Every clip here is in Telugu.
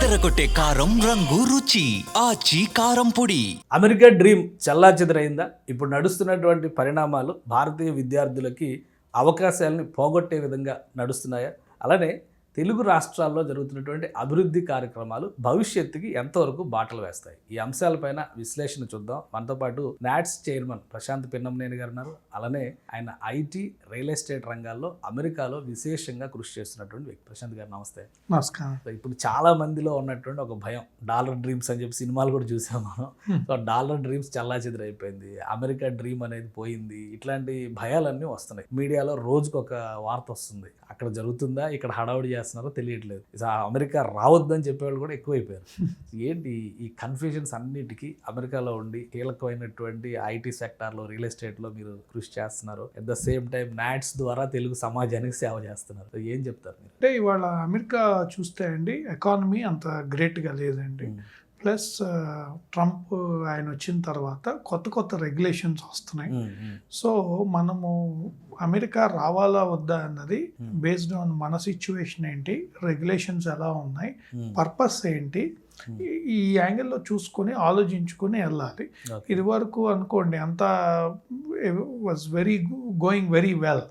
అదరగొట్టే కారం రంగు రుచి ఆచి కారం పొడి. అమెరికా డ్రీమ్ చెల్లాచెదరైందా? ఇప్పుడు నడుస్తున్నటువంటి పరిణామాలు భారతీయ విద్యార్థులకి అవకాశాలని పోగొట్టే విధంగా నడుస్తున్నాయా? అలానే తెలుగు రాష్ట్రాల్లో జరుగుతున్నటువంటి అభివృద్ధి కార్యక్రమాలు భవిష్యత్తుకి ఎంతవరకు బాటలు వేస్తాయి? ఈ అంశాలపైన విశ్లేషణ చూద్దాం. మనతో పాటు నాట్స్ చైర్మన్ ప్రశాంత్ పిన్నంనేని గారు ఉన్నారు. అలానే ఆయన ఐటీ, రియల్ ఎస్టేట్ రంగాల్లో అమెరికాలో విశేషంగా కృషి చేస్తున్నటువంటి వ్యక్తి. ప్రశాంత్ గారు నమస్తే. నమస్కారం. ఇప్పుడు చాలా మందిలో ఉన్నటువంటి ఒక భయం, డాలర్ డ్రీమ్స్ అని చెప్పి సినిమాలు కూడా చూసాం మనం. సో డాలర్ డ్రీమ్స్ చెల్లాచెదరైపోయింది, అమెరికా డ్రీమ్ అనేది పోయింది, ఇట్లాంటి భయాలన్నీ వస్తున్నాయి. మీడియాలో రోజుకు ఒక వార్త వస్తుంది, అక్కడ జరుగుతుందా, ఇక్కడ హడావుడి చేస్తున్నారో తెలియట్లేదు. అమెరికా రావద్దని చెప్పేవాళ్ళు కూడా ఎక్కువైపోయారు. ఏంటి ఈ కన్ఫ్యూజన్స్ అన్నిటికీ అమెరికాలో ఉండి కీలకమైనటువంటి ఐటీ సెక్టార్లో, రియల్ ఎస్టేట్లో మీరు కృషి చేస్తున్నారు. At the same time NATS ద్వారా తెలుగు సమాజానికి సేవ చేస్తున్నారు. ఏం చెప్తారు మీరు? అంటే ఇవాళ అమెరికా చూస్తే అండి, ఎకానమీ అంత గ్రేట్గా లేదండి. ప్లస్ ట్రంప్ ఆయన వచ్చిన తర్వాత కొత్త రెగ్యులేషన్స్ వస్తున్నాయి. సో మనము అమెరికా రావాలా వద్దా అన్నది బేస్డ్ ఆన్ మన సిచ్యువేషన్ ఏంటి, రెగ్యులేషన్స్ ఎలా ఉన్నాయి, పర్పస్ ఏంటి, ఈ యాంగిల్లో చూసుకొని ఆలోచించుకొని వెళ్ళాలి. ఇది వరకు అనుకోండి అంతా వాజ్ గోయింగ్ వెరీ వెల్,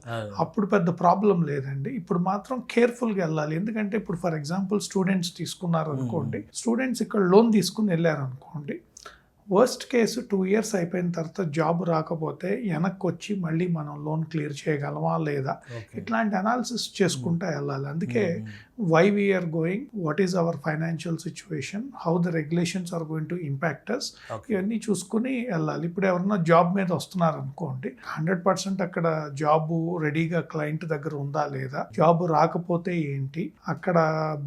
అప్పుడు పెద్ద ప్రాబ్లం లేదండి. ఇప్పుడు మాత్రం కేర్ఫుల్గా వెళ్ళాలి. ఎందుకంటే ఇప్పుడు ఫర్ ఎగ్జాంపుల్ స్టూడెంట్స్ తీసుకున్నారు అనుకోండి, స్టూడెంట్స్ ఇక్కడ లోన్ తీసుకుని వెళ్ళారు అనుకోండి, వర్స్ట్ కేసు 2 years అయిపోయిన తర్వాత జాబ్ రాకపోతే వెనక్కి వచ్చి మళ్ళీ మనం లోన్ క్లియర్ చేయగలమా లేదా, ఇట్లాంటి అనాలిసిస్ చేసుకుంటూ వెళ్ళాలి. అందుకే why we're going, what is our financial situation, how the regulations are going to impact us, ఇవన్నీ చూసుకుని వెళ్ళాలి. ఇప్పుడు ఎవరన్నా జాబ్ మీద వస్తున్నారు అనుకోండి, 100% అక్కడ జాబ్ రెడీగా క్లయింట్ దగ్గర ఉందా లేదా, జాబ్ రాకపోతే ఏంటి, అక్కడ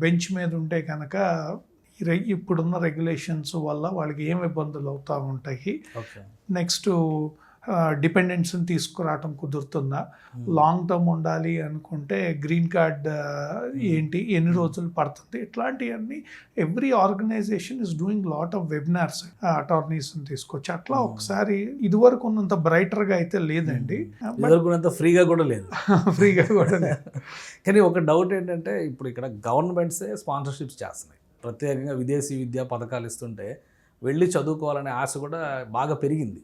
బెంచ్ మీద ఉంటే కనుక ఇప్పుడున్న రెగ్యులేషన్స్ వల్ల వాళ్ళకి ఏం ఇబ్బందులు అవుతూ ఉంటాయి. నెక్స్ట్ డిపెండెన్స్ని తీసుకురావటం కుదురుతుందా, లాంగ్ టర్మ్ ఉండాలి అనుకుంటే గ్రీన్ కార్డ్ ఏంటి, ఎన్ని రోజులు పడుతుంది, ఇట్లాంటివన్నీ every organisation is doing lot of webinars, అటార్నీస్ని తీసుకొచ్చి అట్లా ఒకసారి ఇదివరకు ఉన్నంత బ్రైటర్గా అయితే లేదండి, ఫ్రీగా కూడా లేదు. ఫ్రీగా కూడా లేదు. కానీ ఒక డౌట్ ఏంటంటే, ఇప్పుడు ఇక్కడ గవర్నమెంట్సే స్పాన్సర్షిప్స్ చేస్తున్నాయి, ప్రత్యేకంగా విదేశీ విద్యా పథకాలు ఇస్తుంటే వెళ్ళి చదువుకోవాలనే ఆశ కూడా బాగా పెరిగింది.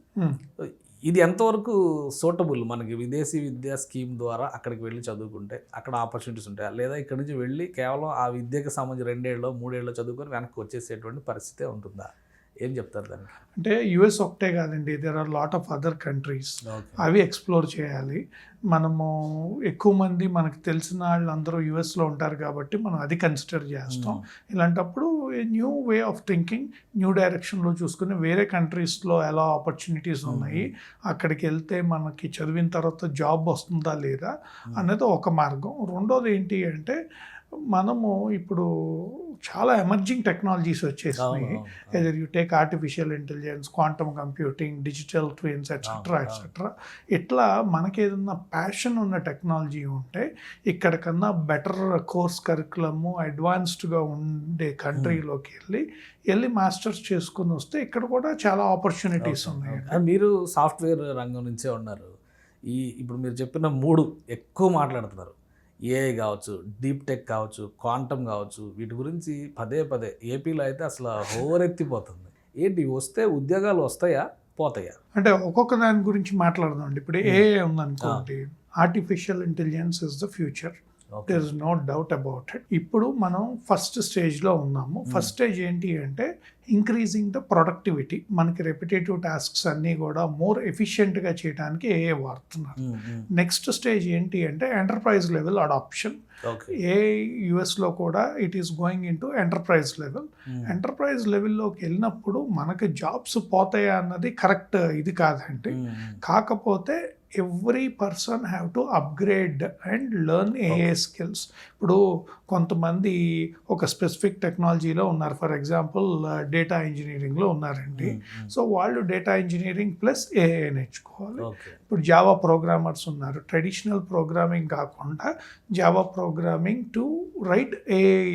ఇది ఎంతవరకు సూటబుల్? మనకి విదేశీ విద్యా స్కీమ్ ద్వారా అక్కడికి వెళ్ళి చదువుకుంటే అక్కడ ఆపర్చునిటీస్ ఉంటాయా, లేదా ఇక్కడ నుంచి వెళ్ళి కేవలం ఆ విద్యకు సంబంధించి 2 ఏళ్ళు 3 ఏళ్ళు చదువుకొని వెనక్కి వచ్చేసేటువంటి పరిస్థితే ఉంటుందా? ఏం చెప్తారు దానికి? అంటే యుఎస్ ఒకటే కాదండి, there are lot of other countries, అవి ఎక్స్ప్లోర్ చేయాలి. మనము ఎక్కువ మంది మనకు తెలిసిన వాళ్ళందరూ యుఎస్లో ఉంటారు కాబట్టి మనం అది కన్సిడర్ చేస్తాం. ఇలాంటప్పుడు new way of thinking, new డైరెక్షన్లో చూసుకుని వేరే కంట్రీస్లో ఎలా ఆపర్చునిటీస్ ఉన్నాయి, అక్కడికి వెళ్తే మనకి చదివిన తర్వాత జాబ్ వస్తుందా లేదా అనేది ఒక మార్గం. రెండోది ఏంటి అంటే, మనము ఇప్పుడు చాలా ఎమర్జింగ్ టెక్నాలజీస్ వచ్చేసినాయి. Either you take artificial intelligence, quantum computing, digital twins etcetera. ఇట్లా మనకి ఏదన్నా ప్యాషన్ ఉన్న టెక్నాలజీ ఉంటే ఇక్కడ కన్నా బెటర్ కోర్స్ కరికులము, అడ్వాన్స్డ్గా ఉండే కంట్రీలోకి వెళ్ళి మాస్టర్స్ చేసుకుని వస్తే ఇక్కడ కూడా చాలా ఆపర్చునిటీస్ ఉన్నాయి. మీరు సాఫ్ట్వేర్ రంగం నుంచే ఉన్నారు. ఇప్పుడు మీరు చెప్పిన 3 ఎక్కువ మాట్లాడుతున్నారు. ఏఐ కావచ్చు, డీప్ టెక్ కావచ్చు, క్వాంటమ్ కావచ్చు, వీటి గురించి పదే ఏపీలో అయితే అసలు హోరెత్తిపోతుంది. ఏంటి వస్తే ఉద్యోగాలు వస్తాయా పోతాయా? అంటే ఒక్కొక్క దాని గురించి మాట్లాడదాం అండి. ఇప్పుడు ఏఐ ఉందనుకోండి, artificial intelligence is the future, there is no doubt about it. ఇప్పుడు మనం ఫస్ట్ స్టేజ్లో ఉన్నాము. ఫస్ట్ స్టేజ్ ఏంటి అంటే ఇంక్రీజింగ్ ద ప్రొడక్టివిటీ. మనకి రెపిటేటివ్ టాస్క్స్ అన్నీ కూడా మోర్ ఎఫిషియెంట్గా చేయడానికి ఏఐ వాడుతున్నారు. నెక్స్ట్ స్టేజ్ ఏంటి అంటే ఎంటర్ప్రైజ్ లెవెల్ అడాప్షన్. ఏఐ యుఎస్లో కూడా it is going into enterprise level. Enterprise లెవెల్లోకి వెళ్ళినప్పుడు మనకి జాబ్స్ పోతాయా అన్నది కరెక్ట్ ఇది కాదండి. కాకపోతే every person have to upgrade and learn AI skills. ఇప్పుడు కొంతమంది ఒక స్పెసిఫిక్ టెక్నాలజీలో ఉన్నారు, ఫర్ ఎగ్జాంపుల్ డేటా ఇంజనీరింగ్లో ఉన్నారండి. సో వాళ్ళు డేటా ఇంజనీరింగ్ ప్లస్ ఏఐ నేర్చుకోవాలి. ఇప్పుడు జావా ప్రోగ్రామర్స్ ఉన్నారు, ట్రెడిషనల్ ప్రోగ్రామింగ్ కాకుండా Java programming to write AI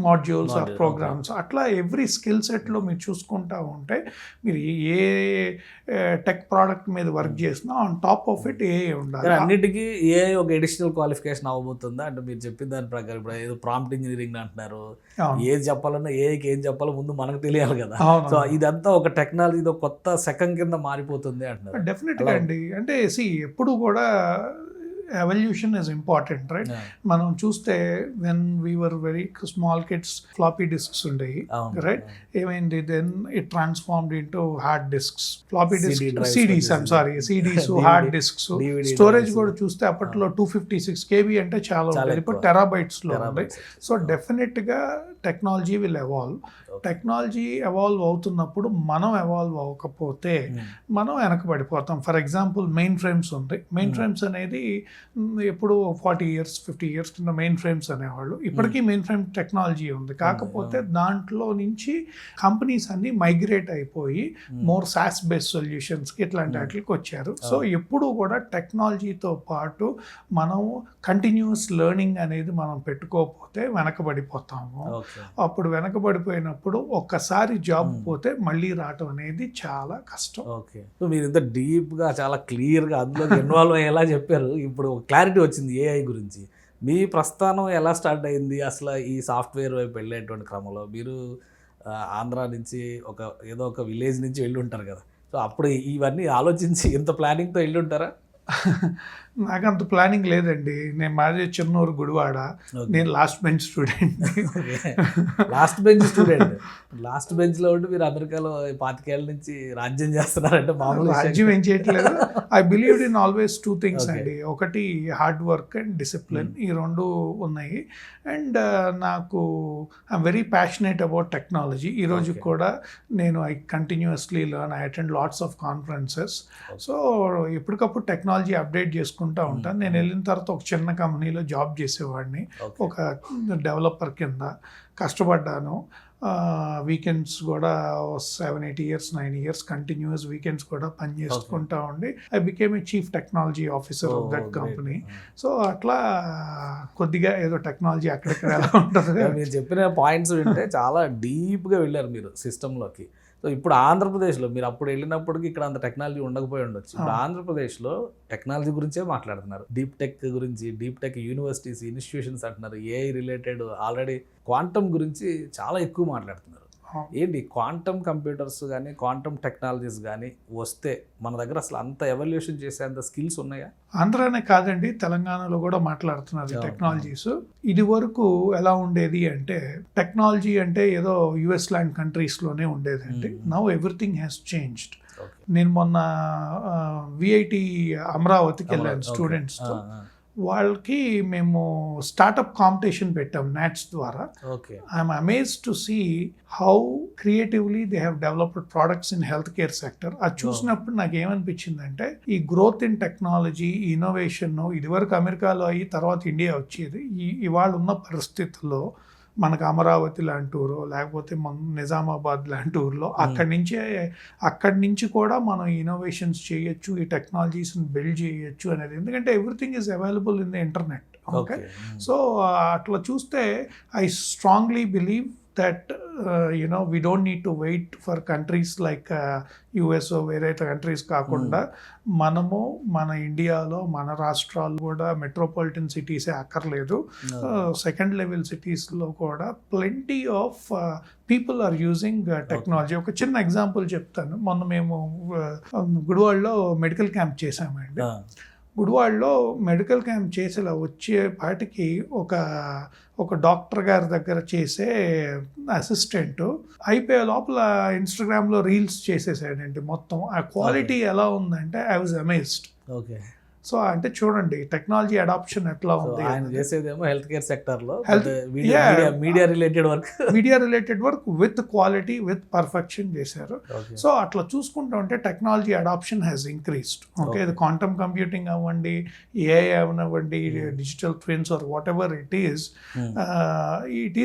modules or Module, programs అట్లా ఎవ్రీ స్కిల్ సెట్లో మీరు చూసుకుంటా ఉంటే మీరు ఏ టెక్ ప్రోడక్ట్ మీద వర్క్ చేసినా on top of it AI ఉండాలి. కానీ అన్నిటికీ ఏ ఒక ఎడిషనల్ క్వాలిఫికేషన్ అవ్వబోతుందా అంటే మీరు చెప్పిన దాని ప్రకారం ఇప్పుడు ఏదో ప్రాంప్ట్ ఇంజనీరింగ్ అంటున్నారు, అవును. ఏది చెప్పాలన్నా ఏకి ఏం చెప్పాలో ముందు మనకు తెలియాలి కదా. అవును. సో ఇదంతా ఒక టెక్నాలజీ ఒక కొత్త శకం కింద మారిపోతుంది అంటున్నారు. డెఫినెట్గా అండి. అంటే ఎప్పుడు కూడా ఎవల్యూషన్ ఇస్ ఇంపార్టెంట్, రైట్? మనం చూస్తే when we're very small kids floppy disks ఉండేవి, రైట్? ఏమైంది, then it transformed into hard disks, floppy disk, CDs, I'm sorry, CDs, hard disks. Storage కూడా చూస్తే అప్పట్లో 256 KB అంటే చాలా ఉండేది, ఇప్పుడు టెరాబైట్స్ లో ఉంది. సో డెఫినెట్ గా technology will evolve. Technology evolve అవుతున్నప్పుడు మనం ఎవాల్వ్ అవ్వకపోతే మనం వెనకబడిపోతాం. ఫర్ ఎగ్జాంపుల్ మెయిన్ ఫ్రేమ్స్ ఉంది. మెయిన్ ఫ్రేమ్స్ అనేది ఎప్పుడు 40 years 50 years కింద మెయిన్ ఫ్రేమ్స్ అనేవాళ్ళు. ఇప్పటికీ మెయిన్ ఫ్రేమ్ టెక్నాలజీ ఉంది, కాకపోతే దాంట్లో నుంచి కంపెనీస్ అన్ని మైగ్రేట్ అయిపోయి మోర్ సాస్ బేస్డ్ సొల్యూషన్స్కి ఇట్లాంటి వాటికి వచ్చారు. సో ఎప్పుడు కూడా టెక్నాలజీతో పాటు మనం కంటిన్యూస్ లెర్నింగ్ అనేది మనం పెట్టుకోకపోతే వెనకబడిపోతాము. అప్పుడు వెనకబడిపోయినప్పుడు ఒక్కసారి జాబ్ పోతే మళ్ళీ రావటం అనేది చాలా కష్టం. ఓకే, సో మీరు ఇంత డీప్గా చాలా క్లియర్గా అందులో ఇన్వాల్వ్ అయ్యేలా చెప్పారు. ఇప్పుడు క్లారిటీ వచ్చింది ఏఐ గురించి. మీ ప్రస్థానం ఎలా స్టార్ట్ అయింది అసలు ఈ సాఫ్ట్వేర్ వైపు వెళ్ళేటువంటి క్రమంలో? మీరు ఆంధ్ర నుంచి ఏదో ఒక విలేజ్ నుంచి వెళ్ళి ఉంటారు కదా, సో అప్పుడు ఇవన్నీ ఆలోచించి ఇంత ప్లానింగ్తో వెళ్ళి ఉంటారా? నాకు అంత ప్లానింగ్ లేదండి. నేను మాది చెన్నూరు, గుడివాడ. నేను లాస్ట్ బెంచ్ స్టూడెంట్. లాస్ట్ బెంచ్లో ఉండి మీరు అమెరికాలో 25 ఏళ్ళ నుంచి రాజ్యం చేస్తున్నారంటే మామూలు రాజ్యం ఏం చేయట్లేదు. I believed in always 2 things అండి. ఒకటి హార్డ్ వర్క్ అండ్ డిసిప్లిన్, ఈ రెండు ఉన్నాయి. అండ్ నాకు I'm very passionate about technology. ఈరోజు కూడా నేను I continuously learn, I attend lots of conferences. So ఎప్పటికప్పుడు టెక్నాలజీ అప్డేట్ చేసుకుంటూ ఉంటాను. నేను వెళ్ళిన తర్వాత ఒక చిన్న కంపెనీలో జాబ్ చేసేవాడిని, ఒక డెవలపర్ కింద కష్టపడ్డాను. వీకెండ్స్ కూడా 7-8 years 9 years కంటిన్యూస్ వీకెండ్స్ కూడా పని చేసుకుంటా ఉండి I became a chief technology officer of that company. So అట్లా కొద్దిగా ఏదో టెక్నాలజీ అక్కడక్కడ ఎలా ఉంటుంది. మీరు చెప్పిన పాయింట్స్ వింటే చాలా డీప్గా వెళ్ళారు మీరు సిస్టంలోకి. సో ఇప్పుడు ఆంధ్రప్రదేశ్లో మీరు అప్పుడు వెళ్ళినప్పటికీ ఇక్కడ అంత టెక్నాలజీ ఉండకపోయి ఉండొచ్చు. ఇప్పుడు ఆంధ్రప్రదేశ్లో టెక్నాలజీ గురించే మాట్లాడుతున్నారు, డీప్ టెక్ గురించి, డీప్ టెక్ యూనివర్సిటీస్, ఇన్స్టిట్యూషన్స్ అంటున్నారు, ఏఐ రిలేటెడ్, ఆల్రెడీ క్వాంటమ్ గురించి చాలా ఎక్కువ మాట్లాడుతున్నారు. ఏంటి క్వాంటమ్ కంప్యూటర్స్ కానీ క్వాంటమ్ టెక్నాలజీస్ కానీ వస్తే మన దగ్గర అసలు అంత ఎవల్యూషన్ చేసేంత స్కిల్స్ ఉన్నాయా? ఆంధ్రానే కాదండి, తెలంగాణలో కూడా మాట్లాడుతున్నారు టెక్నాలజీస్. ఇది వరకు ఎలా ఉండేది అంటే టెక్నాలజీ అంటే ఏదో US లాంటి కంట్రీస్లోనే ఉండేదండి. Now everything has changed. నేను మొన్న VIT అమరావతికి వెళ్ళాను స్టూడెంట్స్తో. వాళ్ళకి మేము స్టార్టప్ కాంపిటీషన్ పెట్టాం నాట్స్ ద్వారా. I'm amazed to see how creatively they have developed products in health care sector. అది చూసినప్పుడు నాకు ఏమనిపించిందంటే ఈ గ్రోత్ ఇన్ టెక్నాలజీ, ఇన్నోవేషన్ ఇదివరకు అమెరికాలో అయ్యి తర్వాత ఇండియా వచ్చేది. ఇవాళ ఉన్న పరిస్థితుల్లో మనకు అమరావతి లాంటి ఊరు లేకపోతే నిజామాబాద్ లాంటి ఊర్లో అక్కడి నుంచి కూడా మనం ఇన్నోవేషన్స్ చేయొచ్చు, ఈ టెక్నాలజీస్ని బిల్డ్ చేయొచ్చు అనేది. ఎందుకంటే everything is available in the internet. Okay, so అట్లా చూస్తే I strongly believe that we don't need to wait for countries like US వేరే కంట్రీస్ కాకుండా మనము మన ఇండియాలో మన రాష్ట్రాలు కూడా మెట్రోపాలిటన్ సిటీసే అక్కర్లేదు, సెకండ్ లెవెల్ సిటీస్లో కూడా plenty of people are using technology. ఒక చిన్న ఎగ్జాంపుల్ చెప్తాను. మొన్న మేము గుడివాడలో మెడికల్ క్యాంప్ చేసామండి. గుడివాడలో మెడికల్ క్యాంప్ చేసేలా వచ్చేపాటికి ఒక డాక్టర్ గారి దగ్గర చేసే అసిస్టెంట్ అయిపోయే లోపల ఇన్స్టాగ్రామ్లో రీల్స్ చేసేసాడండి మొత్తం. ఆ క్వాలిటీ ఎలా ఉందంటే I was amazed. Okay, so అంటే చూడండి టెక్నాలజీ అడాప్షన్ ఎట్లా ఉంది. ఆయన చేసేదేమో హెల్త్ కేర్ సెక్టర్లో media related work with quality with perfection చేశారు. సో అట్లా చూసుకుంటూ ఉంటే technology adoption has increased. Okay, ఇది క్వాంటమ్ కంప్యూటింగ్ అవ్వండి, ఏఐ అవ్వండి, digital twins or whatever it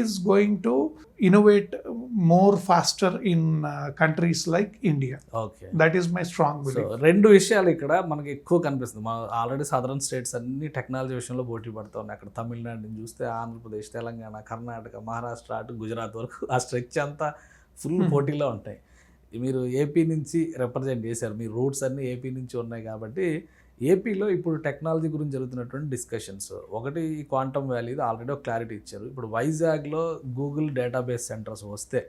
is going to innovate more faster in countries like India. Okay. That is my strong so belief. రెండు విషయాలు ఇక్కడ మనకి ఎక్కువ కనిపిస్తుంది. మన ఆల్రెడీ సదరన్ స్టేట్స్ అన్ని టెక్నాలజీ విషయంలో పోటీ పడుతూ ఉన్నాయి. అక్కడ తమిళనాడుని చూస్తే ఆంధ్రప్రదేశ్, తెలంగాణ, కర్ణాటక, మహారాష్ట్ర అటు గుజరాత్ వరకు ఆ స్ట్రెచ్ అంతా ఫుల్ పోటీలో ఉంటాయి. మీరు ఏపీ నుంచి రిప్రజెంట్ చేశారు, మీ రూట్స్ అన్నీ ఏపీ నుంచి ఉన్నాయి కాబట్టి ఏపీలో ఇప్పుడు టెక్నాలజీ గురించి జరుగుతున్నటువంటి డిస్కషన్స్ ఒకటి క్వాంటమ్ వ్యాలీది ఆల్రెడీ ఒక క్లారిటీ ఇచ్చారు. ఇప్పుడు వైజాగ్లో గూగుల్ డేటాబేస్ సెంటర్స్ వస్తే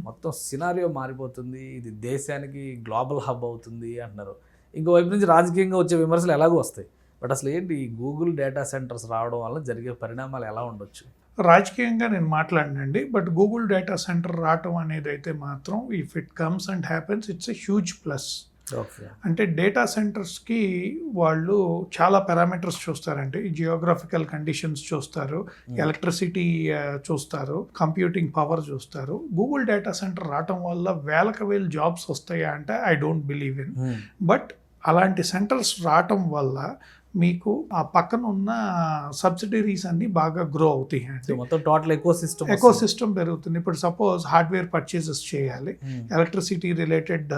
మొత్తం సినారియో మారిపోతుంది, ఇది దేశానికి గ్లోబల్ హబ్ అవుతుంది అంటున్నారు. ఇంకోవైపు నుంచి రాజకీయంగా వచ్చే విమర్శలు ఎలాగో వస్తాయి. బట్ అసలు ఏంటి ఈ గూగుల్ డేటా సెంటర్స్ రావడం వల్ల జరిగే పరిణామాలు ఎలా ఉండొచ్చు? రాజకీయంగా నేను మాట్లాడినండి, బట్ గూగుల్ డేటా సెంటర్ రావటం అనేది అయితే మాత్రం if it comes and happens it's a huge plus. Okay. అంటే డేటా సెంటర్స్కి వాళ్ళు చాలా పారామీటర్స్ చూస్తారండి. జియోగ్రఫికల్ కండిషన్స్ చూస్తారు, ఎలక్ట్రిసిటీ చూస్తారు, కంప్యూటింగ్ పవర్ చూస్తారు. గూగుల్ డేటా సెంటర్ రావటం వల్ల వేలకు వేలు జాబ్స్ వస్తాయా అంటే I don't believe in. But అలాంటి సెంటర్స్ రావటం వల్ల మీకు ఆ పక్కన ఉన్న సబ్సిడరీస్ అన్ని బాగా గ్రో అవుతాయి అండి. మొత్తం టోటల్ ఎకో సిస్టమ్ పెరుగుతుంది. ఇప్పుడు సపోజ్ హార్డ్వేర్ పర్చేసెస్ చేయాలి, ఎలక్ట్రిసిటీ రిలేటెడ్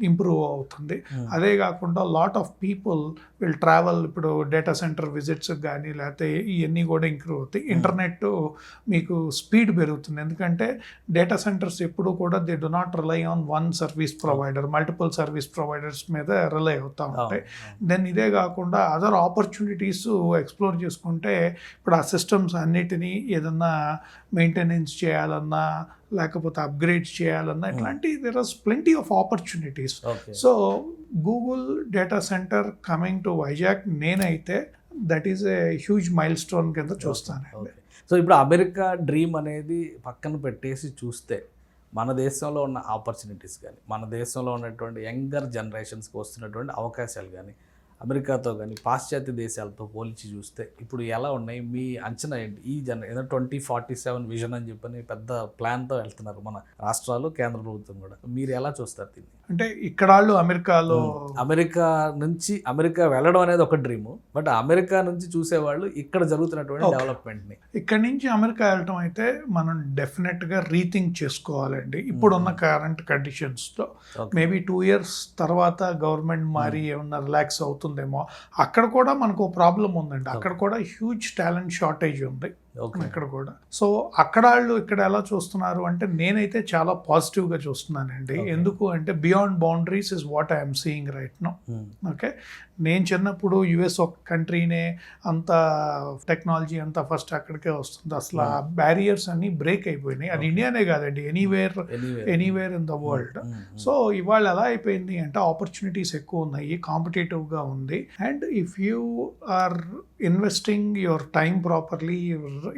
ఇంప్రూవ్ అవుతుంది. అదే కాకుండా lot of people will travel. ఇప్పుడు డేటా సెంటర్ విజిట్స్ కానీ లేకపోతే ఇవన్నీ కూడా ఇంప్రూవ్ అవుతాయి. ఇంటర్నెట్ మీకు స్పీడ్ పెరుగుతుంది, ఎందుకంటే డేటా సెంటర్స్ ఎప్పుడు కూడా they do not rely on one service provider, multiple service providers మీద రిలై అవుతూ ఉంటాయి. దెన్ ఇదే కాకుండా అదర్ ఆపర్చునిటీస్ ఎక్స్ప్లోర్ చేసుకుంటే ఇప్పుడు ఆ సిస్టమ్స్ అన్నిటినీ ఏదన్నా మెయింటెనెన్స్ చేయాలన్నా లేకపోతే అప్గ్రేడ్స్ చేయాలన్నా ఇట్లాంటి there are plenty of opportunities. So Google data centre coming to Vizag నేనైతే that is a huge milestone కింద చూస్తానండి. సో ఇప్పుడు అమెరికా డ్రీమ్ అనేది పక్కన పెట్టేసి చూస్తే మన దేశంలో ఉన్న ఆపర్చునిటీస్ కానీ, మన దేశంలో ఉన్నటువంటి యంగర్ జనరేషన్స్కి వస్తున్నటువంటి అవకాశాలు కానీ, అమెరికాతో కానీ పాశ్చాత్య దేశాలతో పోల్చి చూస్తే ఇప్పుడు ఎలా ఉన్నాయి? మీ అంచనా ఏంటి? ఈ ఏదో 2047 విజన్ అని చెప్పని పెద్ద ప్లాన్తో వెళ్తున్నారు మన రాష్ట్రాలు, కేంద్ర ప్రభుత్వం కూడా. మీరు ఎలా చూస్తారు దీన్ని? అంటే ఇక్కడ వాళ్ళు అమెరికా వెళ్ళడం అనేది ఒక డ్రీము, బట్ అమెరికా నుంచి చూసేవాళ్ళు ఇక్కడ జరుగుతున్నటువంటి డెవలప్మెంట్ని. ఇక్కడ నుంచి అమెరికా వెళ్ళటం అయితే మనం డెఫినెట్గా రీథింక్ చేసుకోవాలండి. ఇప్పుడున్న కరెంట్ కండిషన్స్లో మేబీ 2 years తర్వాత గవర్నమెంట్ మారి ఏమన్నా రిలాక్స్ అవుతుందేమో. అక్కడ కూడా మనకు ప్రాబ్లం ఉందండి, అక్కడ కూడా హ్యూజ్ టాలెంట్ షార్టేజ్ ఉంది ఇక్కడ కూడా. సో అక్కడ వాళ్ళు ఇక్కడ ఎలా చూస్తున్నారు అంటే నేనైతే చాలా పాజిటివ్గా చూస్తున్నానండి. ఎందుకు అంటే beyond boundaries is what I'm seeing right now. Okay, నేను చిన్నప్పుడు యుఎస్ ఒక కంట్రీనే అంత టెక్నాలజీ అంతా ఫస్ట్ అక్కడికే వస్తుంది. అసలు ఆ బ్యారియర్స్ అన్ని బ్రేక్ అయిపోయినాయి. అది ఇండియానే కాదండి, anywhere in the world. So ఇవాళ ఎలా అయిపోయింది అంటే ఆపర్చునిటీస్ ఎక్కువ ఉన్నాయి, కాంపిటేటివ్గా ఉంది. And if you are investing your time properly,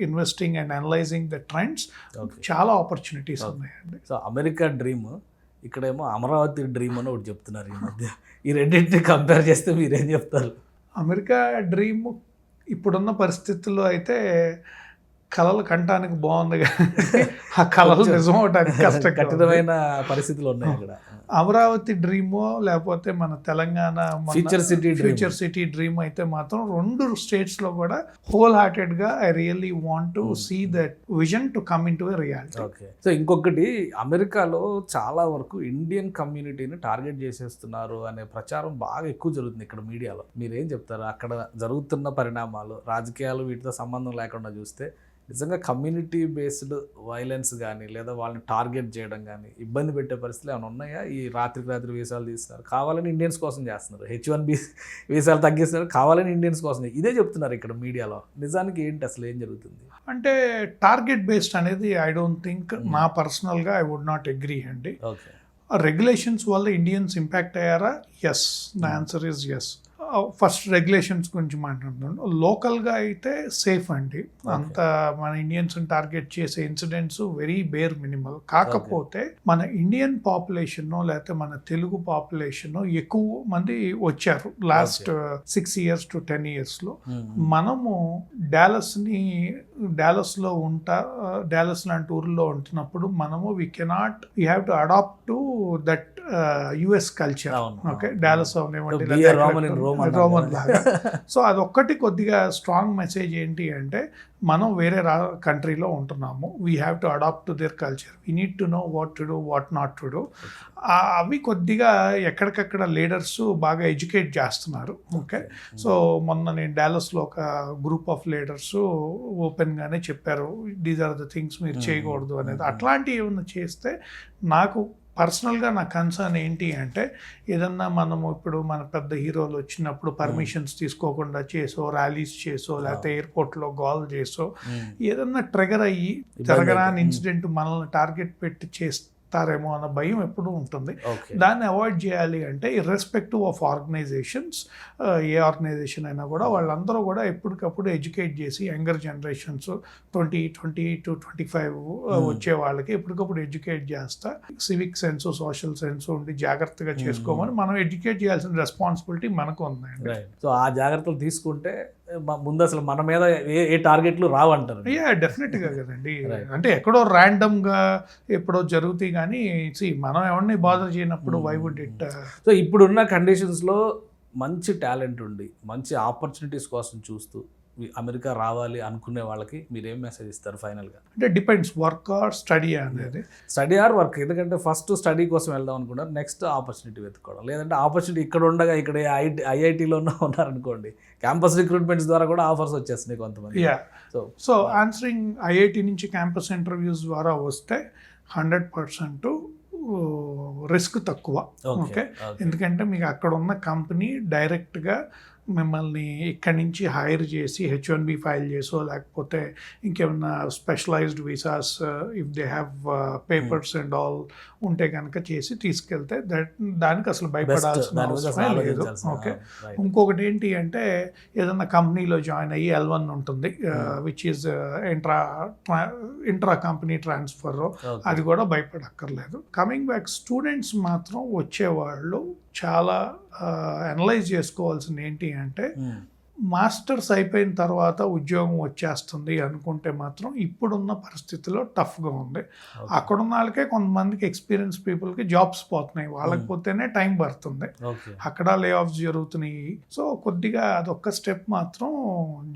investing and analysing the trends, చాలా ఆపర్చునిటీస్ ఉన్నాయండి. సో అమెరికా డ్రీమ్, ఇక్కడేమో అమరావతి డ్రీమ్ అని ఒకటి చెప్తున్నారు ఈ మధ్య. ఈ రెండింటిని కంపేర్ చేస్తే మీరేం చెప్తారు? అమెరికా డ్రీమ్ ఇప్పుడున్న పరిస్థితుల్లో అయితే కళలు కంటానికి బాగుంది, ఆ కళలు నిజం అవడానికి కఠినమైన పరిస్థితులు ఉన్నాయి అక్కడ. అమరావతి డ్రీమో లేకపోతే మన తెలంగాణ ఫ్యూచర్ సిటీ డ్రీమ్ అయితే మాత్రం 2 స్టేట్స్లో కూడా హోల్ హార్టెడ్గా I really want to see that vision to come into a reality. Okay. So ఇంకొకటి, అమెరికాలో చాలా వరకు ఇండియన్ కమ్యూనిటీని టార్గెట్ చేసేస్తున్నారు అనే ప్రచారం బాగా ఎక్కువ జరుగుతుంది ఇక్కడ మీడియాలో. మీరేం చెప్తారు? అక్కడ జరుగుతున్న పరిణామాలు, రాజకీయాలు వీటితో సంబంధం లేకుండా చూస్తే నిజంగా కమ్యూనిటీ బేస్డ్ వైలెన్స్ కానీ లేదా వాళ్ళని టార్గెట్ చేయడం కానీ ఇబ్బంది పెట్టే పరిస్థితులు ఏమైనా ఉన్నాయా? ఈ రాత్రి వీసాలు తీస్తున్నారు, కావాలని ఇండియన్స్ కోసం చేస్తున్నారు. H1B వీసాలు తగ్గిస్తున్నారు, కావాలని ఇండియన్స్ కోసం. ఇదే చెప్తున్నారు ఇక్కడ మీడియాలో. నిజానికి ఏంటి అసలు ఏం జరుగుతుంది? అంటే టార్గెట్ బేస్డ్ అనేది ఐ డోంట్ థింక్, నా పర్సనల్గా ఐ వుడ్ నాట్ అగ్రీ అండి. ఓకే. రెగ్యులేషన్స్ వల్ల ఇండియన్స్ ఇంపాక్ట్ అయ్యారా? Yes, the answer is yes. First regulations గురించి మాట్లాడుతున్నాను. లోకల్గా అయితే సేఫ్ అండి, అంత మన ఇండియన్స్ టార్గెట్ చేసే ఇన్సిడెంట్స్ వెరీ బేర్ మినిమల్. కాకపోతే మన ఇండియన్ పాపులేషన్ లేకపోతే మన తెలుగు పాపులేషన్ ఎక్కువ మంది వచ్చారు లాస్ట్ 6 years to 10 years. మనము డాలస్లో డాలస్ లాంటి ఊర్లో ఉంటున్నప్పుడు మనము we have to adapt to that US culture. Okay, Dallas అవనివ్వండి, రోమన్ లాగా. సో అదొక్కటి కొద్దిగా స్ట్రాంగ్ మెసేజ్ ఏంటి అంటే మనం వేరే కంట్రీలో ఉంటున్నాము, we have to adapt to their culture, we need to know what to do what not to do. అవి కొద్దిగా ఎక్కడికక్కడ లీడర్స్ బాగా ఎడ్యుకేట్ చేస్తున్నారు. ఓకే, సో మొన్న నేను డాలస్లో ఒక గ్రూప్ ఆఫ్ లీడర్స్ ఓపెన్గానే చెప్పారు, దీస్ ఆర్ ద థింగ్స్ మీరు చేయకూడదు అనేది. అట్లాంటివి ఏమన్నా చేస్తే నాకు పర్సనల్గా నా కన్సర్న్ ఏంటి అంటే ఏదన్నా మనము ఇప్పుడు మన పెద్ద హీరోలు వచ్చినప్పుడు పర్మిషన్స్ తీసుకోకుండా చేసో, ర్యాలీస్ చేసో, లేకపోతే ఎయిర్పోర్ట్లో గోల్ చేసో, ఏదన్నా ట్రిగర్ అయ్యి జరగరాని ఇన్సిడెంట్ మనల్ని టార్గెట్ పెట్టి చేస్తారేమో అన్న భయం ఎప్పుడూ ఉంటుంది. దాన్ని అవాయిడ్ చేయాలి అంటే ఇర్రెస్పెక్టివ్ ఆఫ్ ఆర్గనైజేషన్స్, ఏ ఆర్గనైజేషన్ అయినా కూడా వాళ్ళందరూ కూడా ఎప్పటికప్పుడు ఎడ్యుకేట్ చేసి యంగర్ జనరేషన్స్ 20 to 25 వచ్చే వాళ్ళకి ఎప్పటికప్పుడు ఎడ్యుకేట్ చేస్తా సివిక్ సెన్స్, సోషల్ సెన్స్ ఉండి జాగ్రత్తగా చేసుకోమని మనం ఎడ్యుకేట్ చేయాల్సిన రెస్పాన్సిబిలిటీ మనకు ఉందండి. సో ఆ జాగ్రత్తలు తీసుకుంటే ముందు అసలు మన మీద ఏ టార్గెట్లు రావంటారు. డెఫినెట్గా కదండి. అంటే ఎక్కడో ర్యాండమ్గా ఎప్పుడో జరుగుతాయి కానీ మనం ఎవరిని బాధ చేయనప్పుడు వై వుడ్ ఇట్. సో ఇప్పుడున్న కండిషన్స్లో మంచి టాలెంట్ ఉండి మంచి ఆపర్చునిటీస్ కోసం చూస్తూ అమెరికా రావాలి అనుకునే వాళ్ళకి మీరు ఏం మెసేజ్ ఇస్తారు ఫైనల్గా? అంటే డిపెండ్స్, వర్క్ ఆర్ స్టడీ అనేది. స్టడీ ఆర్ వర్క్, ఎందుకంటే ఫస్ట్ స్టడీ కోసం వెళ్దాం అనుకుంటారు, నెక్స్ట్ ఆపర్చునిటీ వెతుక్కోవడం. లేదంటే ఆపర్చునిటీ ఇక్కడ ఉండగా ఇక్కడ ఐఐటీలో ఉన్నారనుకోండి, క్యాంపస్ రిక్రూట్మెంట్స్ ద్వారా కూడా ఆఫర్స్ వచ్చేస్తున్నాయి కొంతమంది. సో ఆన్సరింగ్ ఐఐటి నుంచి క్యాంపస్ ఇంటర్వ్యూస్ ద్వారా వస్తే 100% రిస్క్ తక్కువ. ఓకే, ఎందుకంటే మీకు అక్కడ ఉన్న కంపెనీ డైరెక్ట్గా మిమ్మల్ని ఇక్కడి నుంచి హైర్ చేసి H1B ఫైల్ చేసో, లేకపోతే ఇంకేమన్నా specialized visas if they have papers and all ఉంటే కనుక చేసి తీసుకెళ్తే దానికి అసలు భయపడాల్సిన అవసరం లేదు. ఓకే, ఇంకొకటి ఏంటి అంటే ఏదన్నా కంపెనీలో జాయిన్ అయ్యి L1 ఉంటుంది, which is intra company transfer, అది కూడా భయపడక్కర్లేదు. కమింగ్ బ్యాక్, స్టూడెంట్స్ మాత్రం వచ్చేవాళ్ళు చాలా అనలైజ్ చేసుకోవాల్సింది ఏంటి అంటే మాస్టర్స్ అయిపోయిన తర్వాత ఉద్యోగం వచ్చేస్తుంది అనుకుంటే మాత్రం ఇప్పుడున్న పరిస్థితిలో టఫ్గా ఉంది. అక్కడున్న వాళ్ళకే కొంతమందికి ఎక్స్పీరియన్స్ పీపుల్కి జాబ్స్ పోతున్నాయి, వాళ్ళకి పోతేనే టైం పడుతుంది, అక్కడ లే ఆఫ్స్ జరుగుతున్నాయి. సో కొద్దిగా అదొక్క స్టెప్ మాత్రం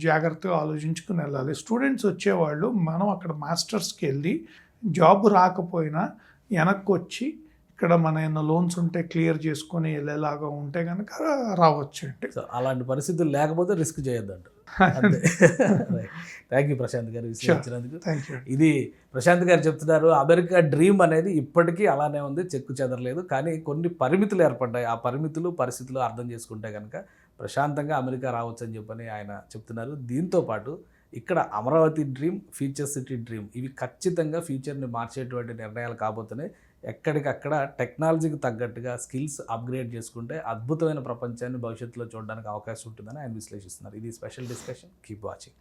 జాగ్రత్తగా ఆలోచించుకుని వెళ్ళాలి. స్టూడెంట్స్ వచ్చేవాళ్ళు మనం అక్కడ మాస్టర్స్కి వెళ్ళి జాబ్ రాకపోయినా వెనక్కి వచ్చి ఇక్కడ మన ఏమైనా లోన్స్ ఉంటే క్లియర్ చేసుకొని వెళ్ళేలాగా ఉంటే కనుక రావచ్చు అంటే. సో అలాంటి పరిస్థితులు లేకపోతే రిస్క్ చేయొద్దంట. థ్యాంక్ యూ ప్రశాంత్ గారు విశ్లేషించినందుకు. ఇది ప్రశాంత్ గారు చెప్తున్నారు, అమెరికా డ్రీమ్ అనేది ఇప్పటికీ అలానే ఉంది, చెక్కు చెదరలేదు. కానీ కొన్ని పరిమితులు ఏర్పడ్డాయి, ఆ పరిస్థితులు అర్థం చేసుకుంటే కనుక ప్రశాంతంగా అమెరికా రావచ్చు అని చెప్పని ఆయన చెప్తున్నారు. దీంతోపాటు ఇక్కడ Amaravati dream, future city dream, ఇవి ఖచ్చితంగా ఫ్యూచర్ని మార్చేటువంటి నిర్ణయాలు కాబోతున్నాయి. ఎక్కడికక్కడ టెక్నాలజీకి తగ్గట్టుగా స్కిల్స్ అప్గ్రేడ్ చేసుకుంటే అద్భుతమైన ప్రపంచాన్ని భవిష్యత్తులో చూడడానికి అవకాశం ఉంటుందని ఆయన విశ్లేషిస్తున్నారు. ఇది స్పెషల్ డిస్కషన్. Keep watching.